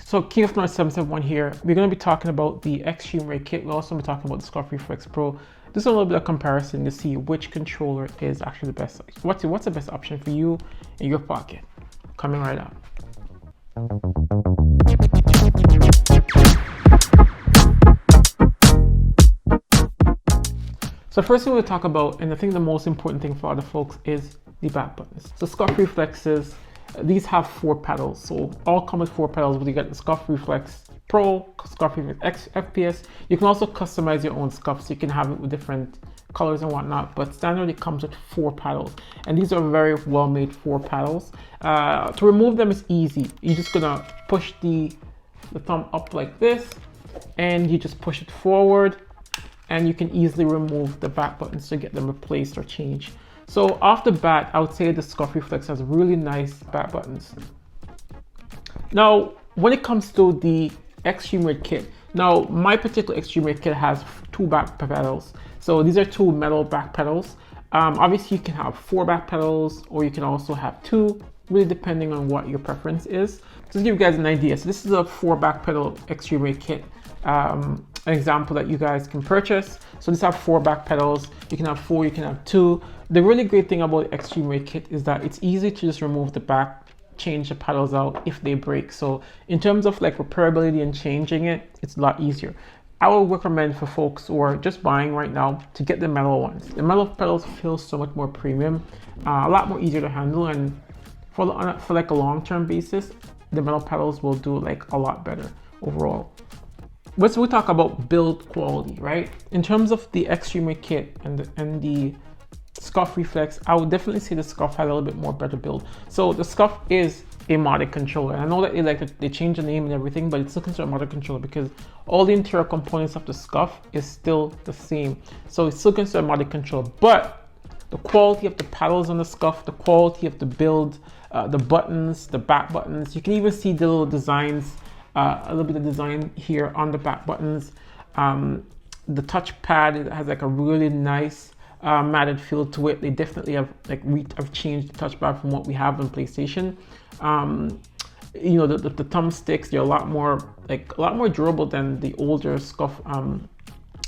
So King of North 771 here. We're going to be talking about the ExtremeRate kit. We'll also be talking about the Scuf Reflex Pro. This is a little bit of comparison to see which controller is actually the best. What's the best option for you in your pocket? Coming right up. So first thing we'll talk about, and I think the most important thing for other folks, is the back buttons. So Scuf Reflexes, these have 4 pedals. So all come with 4 pedals, whether you get the Scuf Reflex Pro, Scuf Reflex FPS. You can also customize your own Scuf, so you can have it with different colors and whatnot, but standard it comes with 4 paddles, and these are very well made 4 paddles. To remove them is easy. You're just gonna push the thumb up like this, and you just push it forward, and you can easily remove the back buttons to get them replaced or changed. So off the bat, I would say the Scuf Reflex has really nice back buttons. Now, when it comes to the ExtremeRate kit, now my particular ExtremeRate kit has 2 back pedals. So these are 2 metal back pedals. Obviously you can have 4 back pedals, or you can also have 2, really depending on what your preference is. Just to give you guys an idea, so this is a 4 back pedal ExtremeRate kit. An example that you guys can purchase. So these have 4 back pedals. You can have 4, you can have 2. The really great thing about ExtremeRate kit is that it's easy to just remove the back, change the pedals out if they break. So in terms of like repairability and changing it, it's a lot easier. I would recommend for folks who are just buying right now to get the metal ones. The metal pedals feel so much more premium, a lot more easier to handle, and for like a long-term basis, the metal pedals will do like a lot better overall. Let's talk about build quality, right? In terms of the ExtremeRate kit and the Scuf Reflex, I would definitely say the Scuf had a little bit more better build. So the Scuf is a modded controller. I know that they changed the name and everything, but it's still considered a modded controller because all the interior components of the Scuf is still the same. So it's still considered a modded controller, but the quality of the paddles on the Scuf, the quality of the build, the buttons, the back buttons, you can even see the little designs, a little bit of design here on the back buttons. The touchpad, it has like a really nice matted feel to it. They definitely have changed the touchpad from what we have on PlayStation. You know, the Thumb-sticks, they're a lot more durable than the older Scuf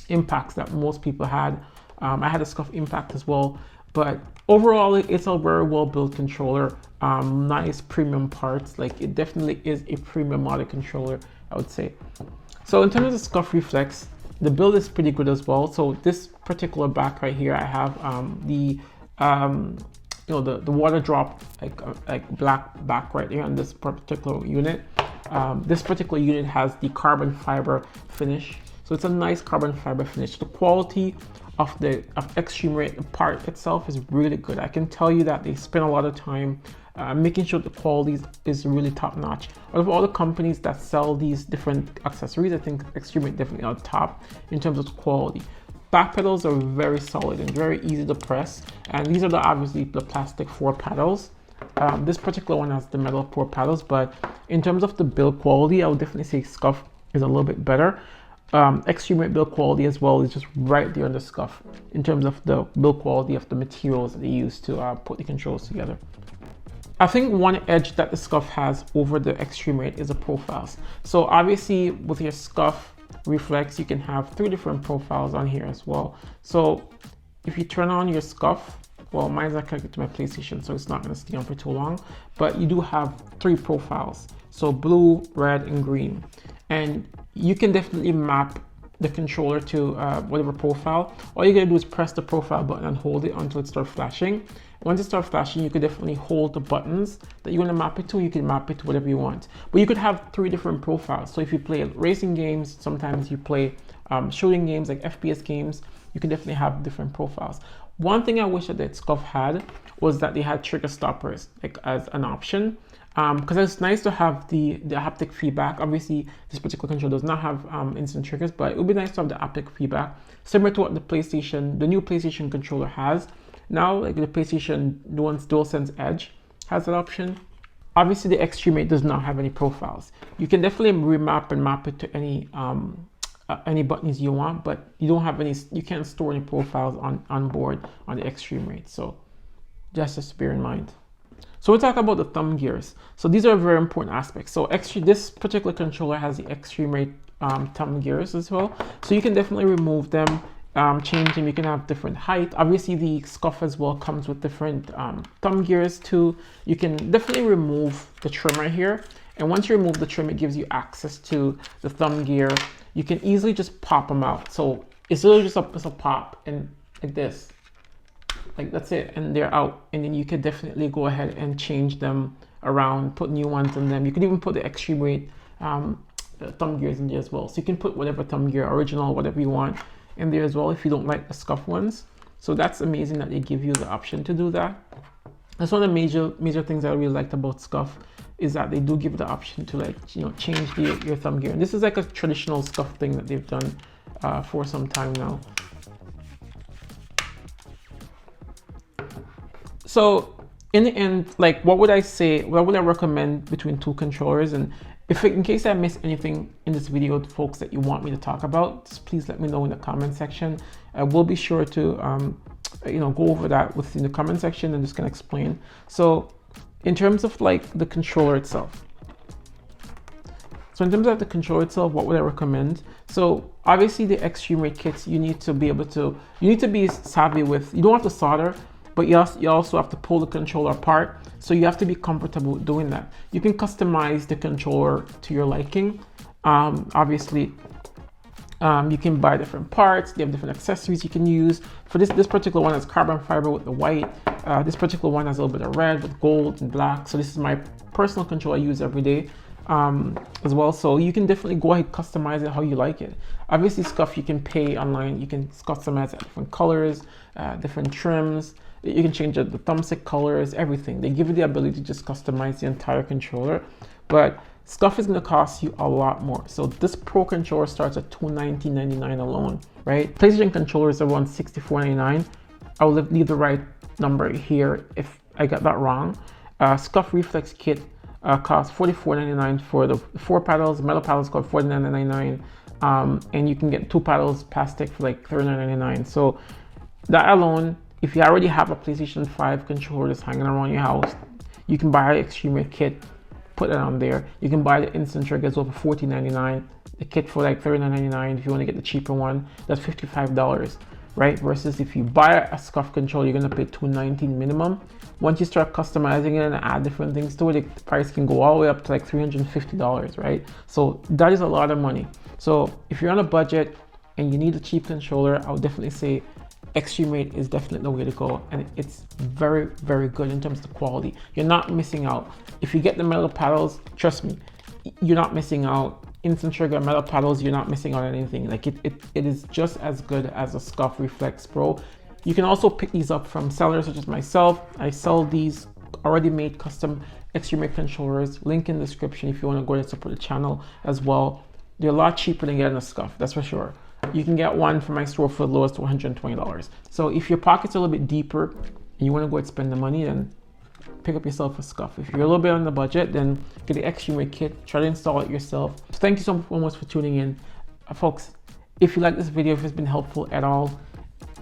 impacts that most people had. I had a Scuf impact as well, but overall it's a very well built controller. Nice premium parts, like it definitely is a premium modded controller, I would say. So in terms of the Scuf Reflex, the build is pretty good as well. So this particular back right here, I have the water drop like black back right here on this particular unit. This particular unit has the carbon fiber finish, so it's a nice carbon fiber finish. The quality of ExtremeRate part itself is really good. I can tell you that they spend a lot of time making sure the quality is really top notch. Out of all the companies that sell these different accessories, I think ExtremeRate definitely on top in terms of quality. Back pedals are very solid and very easy to press, and these are obviously the plastic 4 paddles. This particular one has the metal 4 paddles, but in terms of the build quality, I would definitely say Scuf is a little bit better. ExtremeRate build quality as well is just right there on the Scuf in terms of the build quality of the materials that they use to put the controls together. I think one edge that the Scuf has over the ExtremeRate is the profiles. So obviously with your Scuf Reflex, you can have 3 different profiles on here as well. So if you turn on your Scuf, well, mine's not connected to my PlayStation, so it's not going to stay on for too long, but you do have 3 profiles. So blue, red, and green. And you can definitely map the controller to whatever profile. All you're going to do is press the profile button and hold it until it starts flashing. Once it starts flashing, you could definitely hold the buttons that you're going to map it to. You can map it to whatever you want. But you could have 3 different profiles. So if you play racing games, sometimes you play shooting games like FPS games, you can definitely have different profiles. One thing I wish that Scuf had was that they had trigger stoppers like as an option. Because it's nice to have the haptic feedback. Obviously, this particular controller does not have instant triggers, but it would be nice to have the haptic feedback, similar to what the new PlayStation controller has. Now, like the PlayStation DualSense Edge has that option. Obviously, the ExtremeRate does not have any profiles. You can definitely remap and map it to any buttons you want, but you don't have any. You can't store any profiles on board on the ExtremeRate. So, just to bear in mind. So we'll talk about the thumb gears. So these are very important aspects. So this particular controller has the ExtremeRate thumb gears as well. So you can definitely remove them, change them. You can have different height. Obviously the Scuff as well comes with different thumb gears too. You can definitely remove the trim right here. And once you remove the trim, it gives you access to the thumb gear. You can easily just pop them out. So it's literally just a pop and like this. Like that's it, and they're out. And then you could definitely go ahead and change them around, put new ones on them. You could even put the ExtremeRate thumb gears in there as well. So you can put whatever thumb gear, original, whatever you want in there as well if you don't like the Scuff ones. So that's amazing that they give you the option to do that. That's one of the major things I really liked about Scuff, is that they do give the option to, like, you know, change your thumb gear. And this is like a traditional Scuff thing that they've done for some time now. So in the end, like, what would I say, what would I recommend between two controllers? And in case I missed anything in this video, folks, that you want me to talk about, just please let me know in the comment section. I will be sure to you know, go over that within the comment section and just gonna explain. So in terms of like the controller itself, what would I recommend? So obviously the ExtremeRate kits, you need to be savvy with. You don't have to solder, but you also have to pull the controller apart. So you have to be comfortable with doing that. You can customize the controller to your liking. Obviously, you can buy different parts. They have different accessories you can use. For this particular one has carbon fiber with the white. This particular one has a little bit of red with gold and black. So this is my personal controller I use every day as well. So you can definitely go ahead and customize it how you like it. Obviously, Scuff, you can pay online. You can customize it different colors, different trims. You can change the thumbstick colors, everything. They give you the ability to just customize the entire controller. But Scuff is going to cost you a lot more. So this Pro controller starts at $219.99 alone, right? PlayStation controllers are around $64.99. I will leave the right number here if I got that wrong. Scuff Reflex kit costs $44.99 for the 4 paddles. Metal paddles cost $49.99. And you can get 2 paddles plastic for like $39.99. So that alone, if you already have a PlayStation 5 controller that's hanging around your house, you can buy an ExtremeRate kit, put it on there. You can buy the instant triggers over $14.99. The kit for like $39.99. If you want to get the cheaper one, that's $55, right? Versus if you buy a Scuff controller, you're gonna pay $219 minimum. Once you start customizing it and add different things to it, the price can go all the way up to like $350, right? So that is a lot of money. So if you're on a budget and you need a cheap controller, I would definitely say ExtremeRate is definitely the way to go, and it's very, very good in terms of the quality. You're not missing out. If you get the metal paddles, trust me, you're not missing out. Instant trigger metal paddles, you're not missing out on anything. Like it is just as good as a Scuff Reflex Pro. You can also pick these up from sellers such as myself. I sell these already made custom ExtremeRate controllers. Link in the description if you want to go and support the channel as well. They're a lot cheaper than getting a Scuff, that's for sure. You can get one from my store for the lowest $120. So if your pocket's a little bit deeper and you want to go and spend the money, then pick up yourself a Scuff. If you're a little bit on the budget, then get the ExtremeRate kit, try to install it yourself. So thank you so much for tuning in. Folks, if you like this video, if it's been helpful at all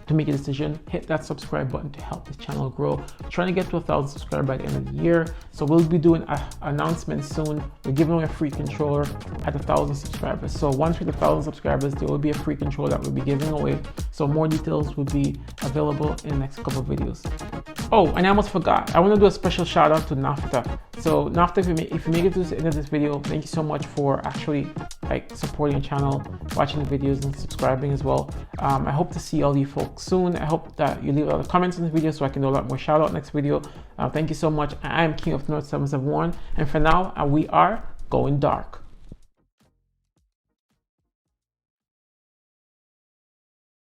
to make a decision, hit that subscribe button to help this channel grow. We're trying to get to 1,000 subscribers by the end of the year. So we'll be doing an announcement soon. We're giving away a free controller at 1,000 subscribers. So once we hit 1,000 subscribers, there will be a free controller that we'll be giving away. So more details will be available in the next couple of videos. Oh, and I almost forgot. I want to do a special shout out to NAFTA. So NAFTA, if you make it to the end of this video, thank you so much for actually like supporting the channel, watching the videos and subscribing as well. I hope to see all you folks soon. I hope that you leave a lot of comments in the video so I can do a lot more shout out next video. Thank you so much. I am King of North 771, and for now we are going dark.